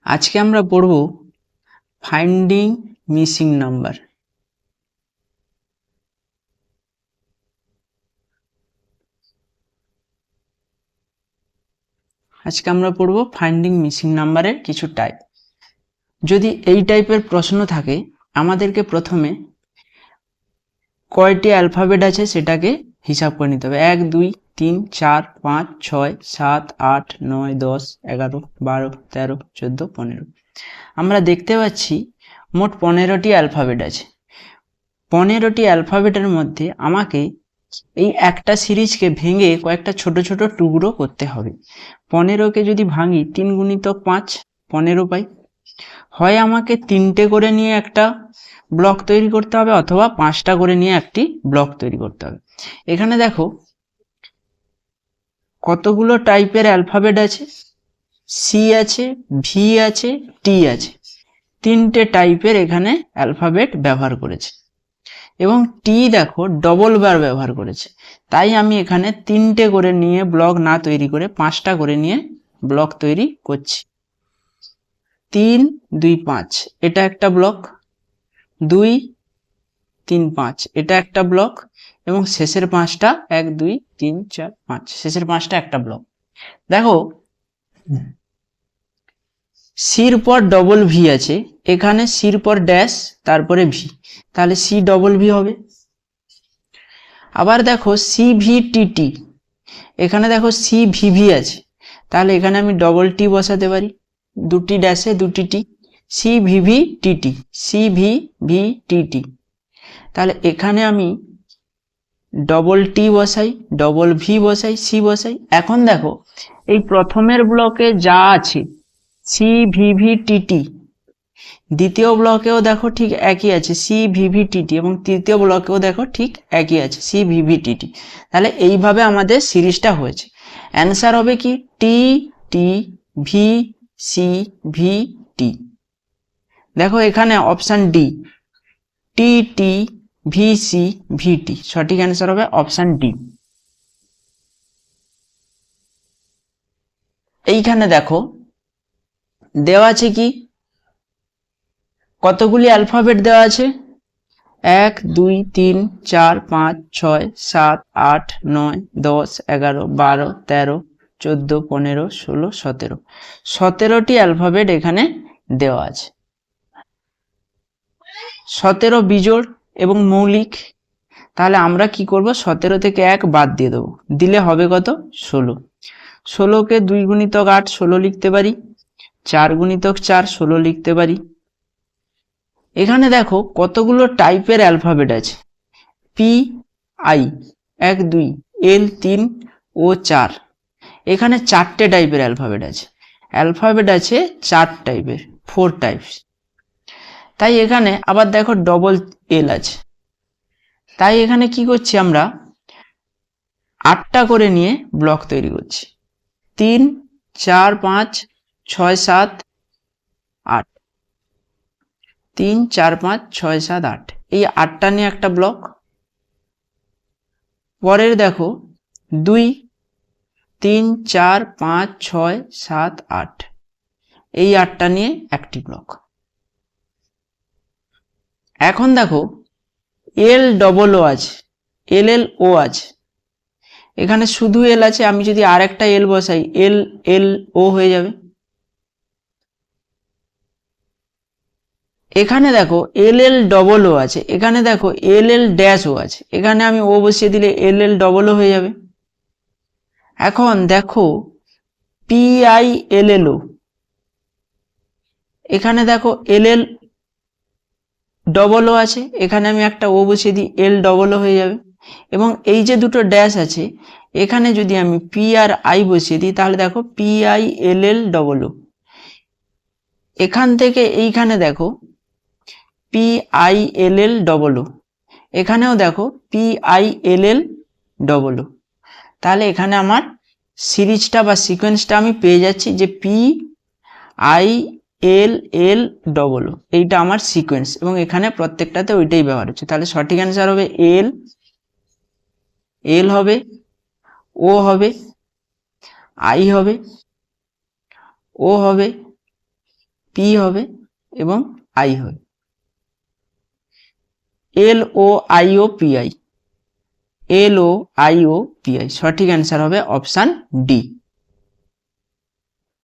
আজকে আমরা পড়ব ফাইন্ডিং মিসিং নাম্বার। আজকে আমরা পড়ব ফাইন্ডিং মিসিং নাম্বারের কিছু টাইপ। যদি এই টাইপের প্রশ্ন থাকে, আমাদেরকে প্রথমে কয়টি অ্যালফাবেট আছে সেটাকে হিসাব করে নিতে হবে। 1 2 3 4 5 6 7 8 9 10 11 12 13 14 15। আমরা দেখতে পাচ্ছি মোট 15টি অ্যালফাবেট আছে। 15টি অ্যালফাবেটের মধ্যে আমাকে এই একটা সিরিজকে ভেঙে কয়েকটা ছোট ছোট টুকরো করতে হবে। 15কে যদি ভাঙি 3 গুণিতক 5 15 পাই। হয় আমাকে 3টে করে নিয়ে একটা ব্লক তৈরি করতে হবে, অথবা 5টা করে নিয়ে একটি ব্লক তৈরি করতে হবে। এখানে দেখো কতগুলো টাইপের অ্যালফাবেট আছে। সি আছে, ভি আছে, টি আছে। 3টে টাইপের এখানে অ্যালফাবেট ব্যবহার করেছে, এবং টি দেখো ডবল বার ব্যবহার করেছে। তাই আমি এখানে 3টে করে নিয়ে ব্লক না তৈরি করে 5টা করে নিয়ে ব্লক তৈরি করছি। 3 2 5 এটা একটা ব্লক, 2 3 5 এটা একটা ব্লক, এবং শেষের 5টা 1 2 3 4 5 শেষের 5টা একটা ব্লক। দেখো সির পর ডবল ভি আছে, এখানে সির পর ড্যাশ তারপরে ভি, তাহলে সি ডবল ভি হবে। আবার দেখো সিভিটিটি, এখানে দেখো সিভিভি আছে, তাহলে এখানে আমি ডবল টি বসাতে পারি, দুটি ড্যাশে দুটি টি, সিভিভিটিটি সিভিভিটিটি। তাহলে এখানে আমি ডবল টি বসাই, ডবল ভি বসাই, সি বসাই। এখন দেখো এই প্রথমের ব্লকে যা আছে সিভিভিটিটি, দ্বিতীয় ব্লকেও দেখো ঠিক একই আছে সিভিভিটিটি, এবং তৃতীয় ব্লকেও দেখো ঠিক একই আছে সিভিভিটিটি। তাহলে এইভাবে আমাদের সিরিজটা হয়েছে। অ্যান্সার হবে কি T T V C V T. দেখো এখানে option D, T T V C V T, সঠিক অ্যান্সার হবে অপশান ডি। এইখানে দেখো দেওয়া আছে কি, কতগুলি অ্যালফাবেট দেওয়া আছে, 1 2 3 4 5 6 7 8 9 10 11 12 13 14 15 16 17, 17টি অ্যালফাবেট এখানে দেওয়া আছে। 17 বিজোড় এবং মৌলিক, তাহলে আমরা কি করব, 17 থেকে 1 বাদ দিয়ে দেবো, দিলে হবে কত 16। 16কে 2 গুণিতক 8 16 লিখতে পারি, 4 গুণিতক 4 16 লিখতে পারি। এখানে দেখো কতগুলো টাইপের অ্যালফাবেট আছে, পি আই 1 2 এল 3 ও 4, এখানে 4টে টাইপের অ্যালফাবেট আছে। অ্যালফাবেট আছে 4 টাইপের, 4 টাইপস। তাই এখানে আবার দেখো ডবল এল আছে, তাই এখানে কি করছি, আমরা 8টা করে নিয়ে ব্লক তৈরি করছি। 3 4 5 6 7 8, 3 4 5 6 7 8, এই 8টা নিয়ে একটা ব্লক। পরের দেখো 2 3 4 5 6 7 8, এই 8টা নিয়ে একটি ব্লক। এখন দেখো এল ডবল ও আছে, এল এল ও আছে, এখানে শুধু এল আছে, আমি যদি আর একটা এল বসাই এল এল ও হয়ে যাবে। এখানে দেখো এল এল ডবল ও আছে, এখানে দেখো এল এল ড্যাশ ও আছে, এখানে আমি ও বসিয়ে দিলে এল এল ডবল ও হয়ে যাবে। এখন দেখো পি আই এল এল ও, এখানে দেখো এল এল ডবল ও আছে, এখানে আমি একটা ও বসিয়ে দিই এল ডবল ও হয়ে যাবে। এবং এই যে দুটো ড্যাশ আছে, এখানে যদি আমি পি আর আই বসিয়ে দিই, তাহলে দেখো P I L L double O. এখান থেকে এইখানে দেখো P I L L double O, এখানেও দেখো P I L L double O. তাহলে এখানে আমার সিরিজটা বা সিকোয়েন্সটা আমি পেয়ে যাচ্ছি যে P I L L double O, এইটা আমার সিকোয়েন্স, এবং এখানে প্রত্যেকটাতে ওইটাই ব্যবহার হচ্ছে। তাহলে সঠিক অ্যান্সার হবে এল, এল হবে, ও হবে, আই হবে, ও হবে, পি হবে এবং আই হবে। L O I O P I, L O I O P I, সঠিক অ্যান্সার হবে অপশান ডি।